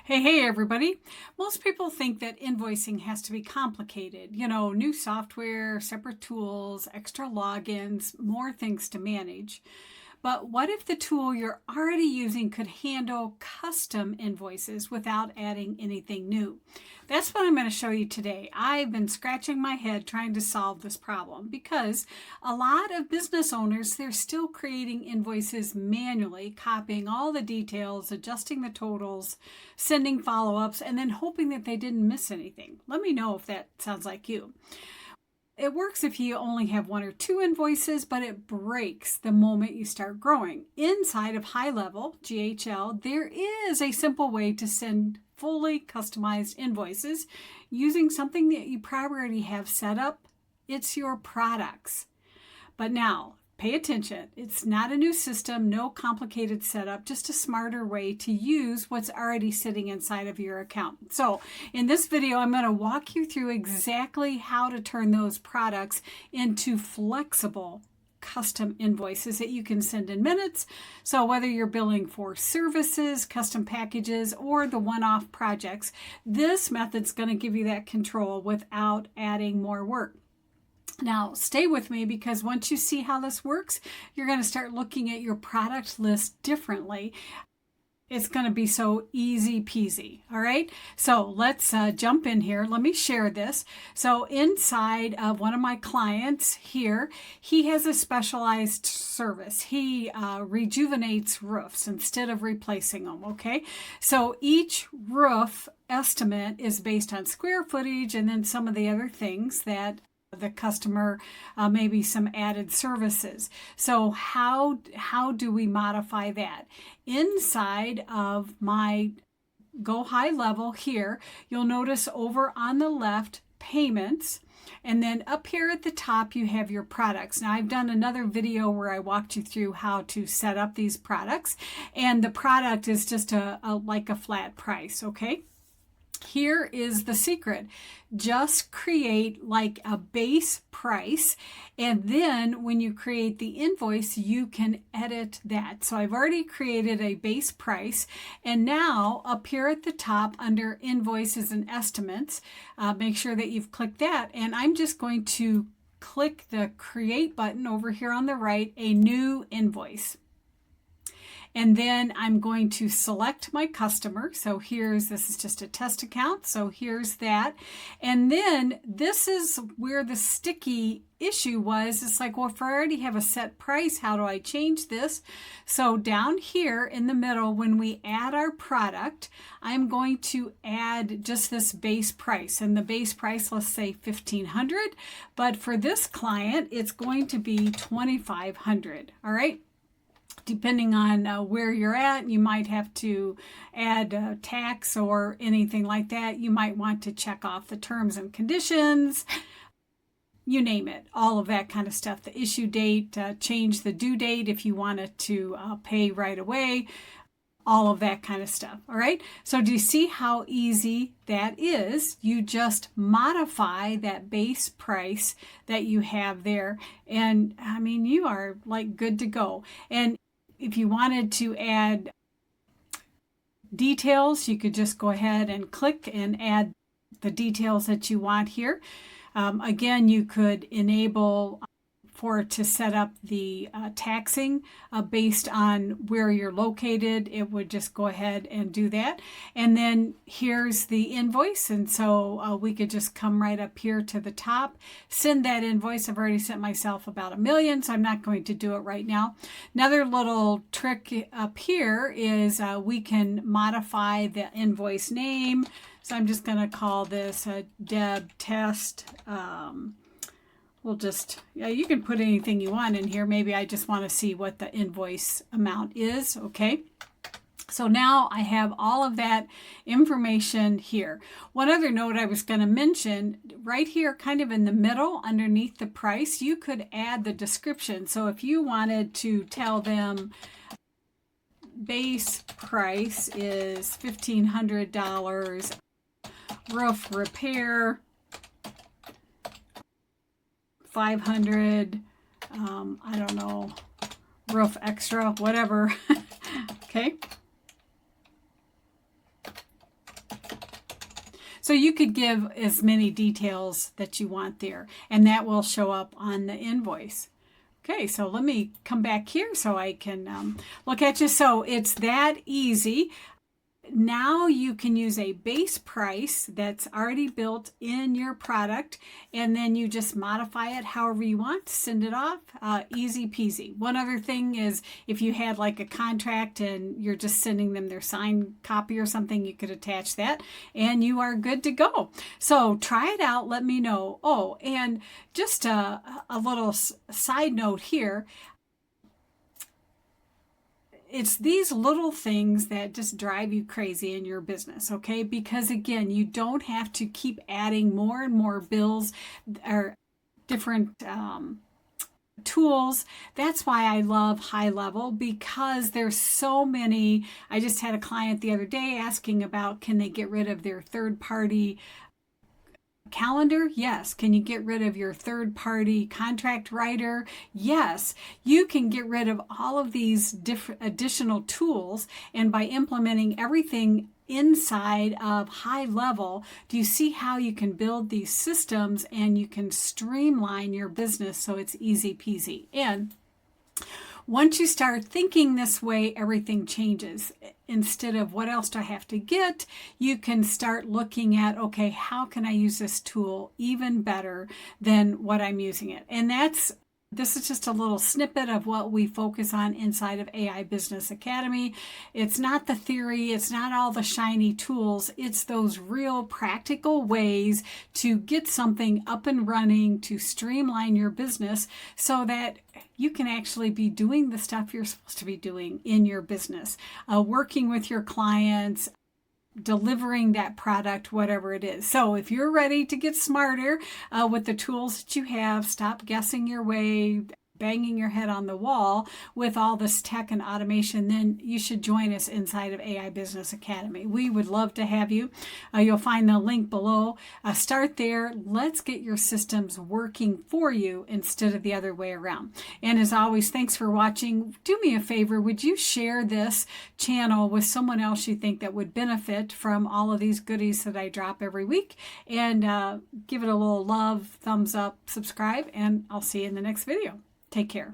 Hey, everybody. Most people think that invoicing has to be complicated. New software, separate tools, extra logins, more things to manage. But what if the tool you're already using could handle custom invoices without adding anything new? That's what I'm going to show you today. I've been scratching my head trying to solve this problem because a lot of business owners, they're still creating invoices manually, copying all the details, adjusting the totals, sending follow-ups, and then hoping that they didn't miss anything. Let me know if that sounds like you. It works if you only have one or two invoices, but it breaks the moment you start growing. Inside of HighLevel, GHL, there is a simple way to send fully customized invoices using something that you probably already have set up. It's your products. But now, pay attention. It's not a new system, no complicated setup, just a smarter way to use what's already sitting inside of your account. So in this video, I'm going to walk you through exactly how to turn those products into flexible custom invoices that you can send in minutes. So whether you're billing for services, custom packages, or the one-off projects, this method's going to give you that control without adding more work. Now, stay with me because once you see how this works, you're going to start looking at your product list differently. It's going to be so easy peasy. All right. So let's jump in here. Let me share this. So inside of one of my clients here, he has a specialized service. He rejuvenates roofs instead of replacing them. Okay. So each roof estimate is based on square footage and then some of the other things that the customer, maybe some added services. So how do we modify that? Inside of my GoHighLevel here, you'll notice over on the left, payments. And then up here at the top, you have your products. Now, I've done another video where I walked you through how to set up these products. And the product is just like a flat price, okay? Here is the secret. Just create like a base price, and then when you create the invoice, you can edit that. So I've already created a base price, and now up here at the top under Invoices and Estimates, make sure that you've clicked that, and I'm just going to click the Create button over here on the right, a new invoice. And then I'm going to select my customer. So this is just a test account. So here's that. And then this is where the sticky issue was. It's like, well, if I already have a set price, how do I change this? So down here in the middle, when we add our product, I'm going to add just this base price. And the base price, let's say $1,500. But for this client, it's going to be $2,500. All right. Depending on where you're at, you might have to add tax or anything like that. You might want to check off the terms and conditions, you name it, all of that kind of stuff. The issue date, change the due date if you wanted to pay right away, all of that kind of stuff. All right. So do you see how easy that is? You just modify that base price that you have there. And I mean, you are like good to go. And if you wanted to add details, you could just go ahead and click and add the details that you want here. Again, you could enable for it to set up the taxing based on where you're located. It would just go ahead and do that. And then here's the invoice. And so we could just come right up here to the top, send that invoice. I've already sent myself about 1 million, so I'm not going to do it right now. Another little trick up here is we can modify the invoice name. So I'm just going to call this a Deb Test. We'll just, you can put anything you want in here. Maybe I just want to see what the invoice amount is. Okay. So now I have all of that information here. One other note I was going to mention, right here, kind of in the middle underneath the price, you could add the description. So if you wanted to tell them base price is $1,500, roof repair, 500, I don't know, roof extra, whatever. Okay. So you could give as many details that you want there, and that will show up on the invoice. Okay, so let me come back here so I can look at you. So it's that easy. Now you can use a base price that's already built in your product, and then you just modify it however you want, send it off, easy peasy. One other thing is if you had like a contract and you're just sending them their signed copy or something, you could attach that and you are good to go. So try it out, let me know. Oh, and just a little side note here. It's these little things that just drive you crazy in your business, okay? Because again, you don't have to keep adding more and more bills or different tools. That's why I love HighLevel, because there's so many. I just had a client the other day asking about, can they get rid of their third-party calendar? Yes. Can you get rid of your third-party contract writer? Yes. You can get rid of all of these different additional tools, and by implementing everything inside of HighLevel, do you see how you can build these systems and you can streamline your business so it's easy peasy? And once you start thinking this way, everything changes. Instead of what else do I have to get, you can start looking at, okay, how can I use this tool even better than what I'm using it? And this is just a little snippet of what we focus on inside of AI Business Academy. It's not the theory, it's not all the shiny tools, it's those real practical ways to get something up and running, to streamline your business so that you can actually be doing the stuff you're supposed to be doing in your business, working with your clients, delivering that product, whatever it is. So if you're ready to get smarter with the tools that you have, stop guessing your way, banging your head on the wall with all this tech and automation, then you should join us inside of AI Business Academy. We would love to have you. You'll find the link below. Start there. Let's get your systems working for you instead of the other way around. And as always, thanks for watching. Do me a favor. Would you share this channel with someone else you think that would benefit from all of these goodies that I drop every week? And give it a little love, thumbs up, subscribe, and I'll see you in the next video. Take care.